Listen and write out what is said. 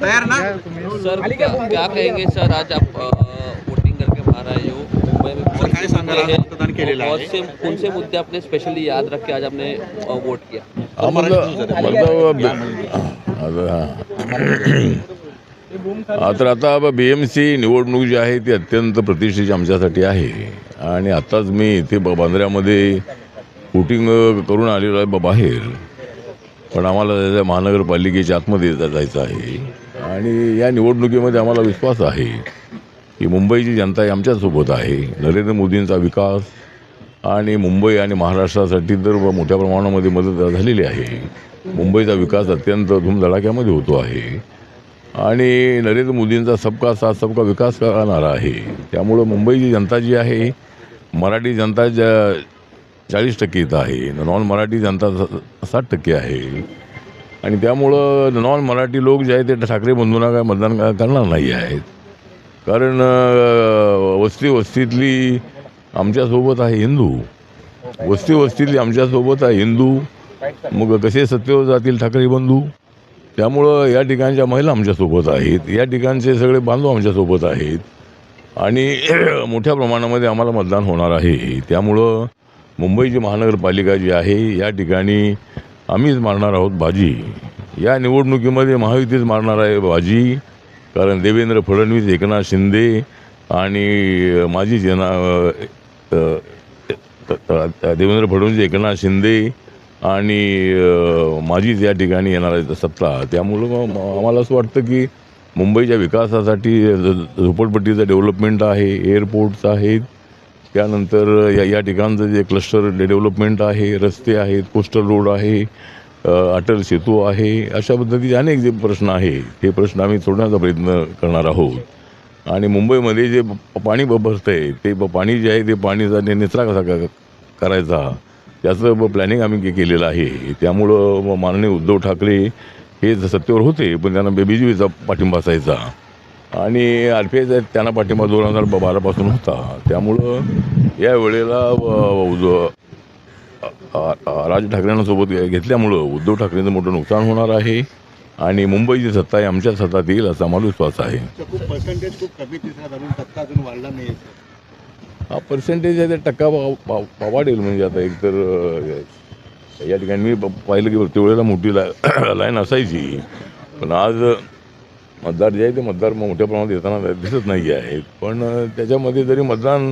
तैयार ना? सर क्या कहेंगे सर, आज आप वोटिंग करके बाहर आए हो मुंबई में, सर काय सांगाल, आज मतदान केलेलं बहुत आहे? से कौन से मुद्दे आपने स्पेशली याद रख के आज आपने वोट किया? आता BMC निवडणूक जी आहे ती अत्यंत प्रतिष्ठेची आमच्यासाठी आहे आणि आताच मी इथे बांद्र्यामध्ये वोटिंग करून आलेलो आहे बाहेर. पण आम्हाला त्याच्या महानगरपालिकेच्या आतमध्ये जायचं आहे आणि या निवडणुकीमध्ये आम्हाला विश्वास आहे की मुंबईची जनता ही आमच्यासोबत आहे. नरेंद्र मोदींचा विकास आणि मुंबई आणि महाराष्ट्रासाठी तर मोठ्या प्रमाणामध्ये मदत झालेली आहे. मुंबईचा विकास अत्यंत धूमधडाक्यामध्ये होतो आहे आणि नरेंद्र मोदींचा सबका साथ सबका विकास करणारा आहे. त्यामुळं मुंबईची जनता जी आहे, मराठी जनता 40% इथं आहे, नॉन मराठी जनता 60% आहे आणि त्यामुळं नॉन मराठी लोक जे आहेत ते ठाकरे बंधूंना काय मतदान करणार नाही आहेत. कारण वस्तीतली आमच्यासोबत आहे हिंदू, वस्तीतली आमच्यासोबत आहे हिंदू, मग कसे सत्तेवर जातील ठाकरे बंधू? त्यामुळं या ठिकाणच्या महिला आमच्यासोबत आहेत, या ठिकाणचे सगळे बांधव आमच्यासोबत आहेत आणि मोठ्या प्रमाणामध्ये आम्हाला मतदान होणार आहे. त्यामुळं मुंबईची महानगरपालिका जी आहे या ठिकाणी आम्हीच मारणार आहोत बाजी. या निवडणुकीमध्ये महायुतीच मारणार आहे बाजी, कारण देवेंद्र फडणवीस, एकनाथ शिंदे आणि देवेंद्र फडणवीस, एकनाथ शिंदे आणि माझीच या ठिकाणी येणार आहे सत्ता. त्यामुळं आम्हाला असं वाटतं की मुंबईच्या विकासासाठी झोपडपट्टीचं डेव्हलपमेंट आहे, एअरपोर्ट्स आहेत, त्यानंतर या ठिकाणचं जे क्लस्टर डेव्हलपमेंट आहे, रस्ते आहेत, कोस्टल रोड आहे, अटल सेतू आहे, अशा पद्धतीचे अनेक जे प्रश्न आहे हे प्रश्न आम्ही सोडण्याचा प्रयत्न करणार आहोत. आणि मुंबईमध्ये जे पाणी भरतं आहे ते पाणी जे आहे ते पाणीचा निचरा कसा करायचा त्याचं प्लॅनिंग आम्ही केलेलं आहे. त्यामुळं माननीय उद्धव ठाकरे हे सत्तेवर होते पण त्यांना BJPचा पाठिंबा असायचा आणि RPI त्यांना पाठिंबा 2012 होता. त्यामुळं या वेळेला राज ठाकरेंना सोबत घेतल्यामुळं उद्धव ठाकरेंचं मोठं नुकसान होणार आहे आणि मुंबईची सत्ता ही आमच्या हातात येईल असा मला विश्वास आहे. खूप पर्सेंटेज खूप कमी, तिसरा धरून टक्का अजून वाढला नाही. हा पर्सेंटेज आहे ते टक्का वाढेल. म्हणजे आता एकतर या ठिकाणी मी पाहिलं की प्रत्येक वेळेला मोठी लाईन असायची, पण आज मतदार जे आहे ते मतदार मोठ्या प्रमाणात येताना दिसत नाही आहेत. पण त्याच्यामध्ये जरी मतदान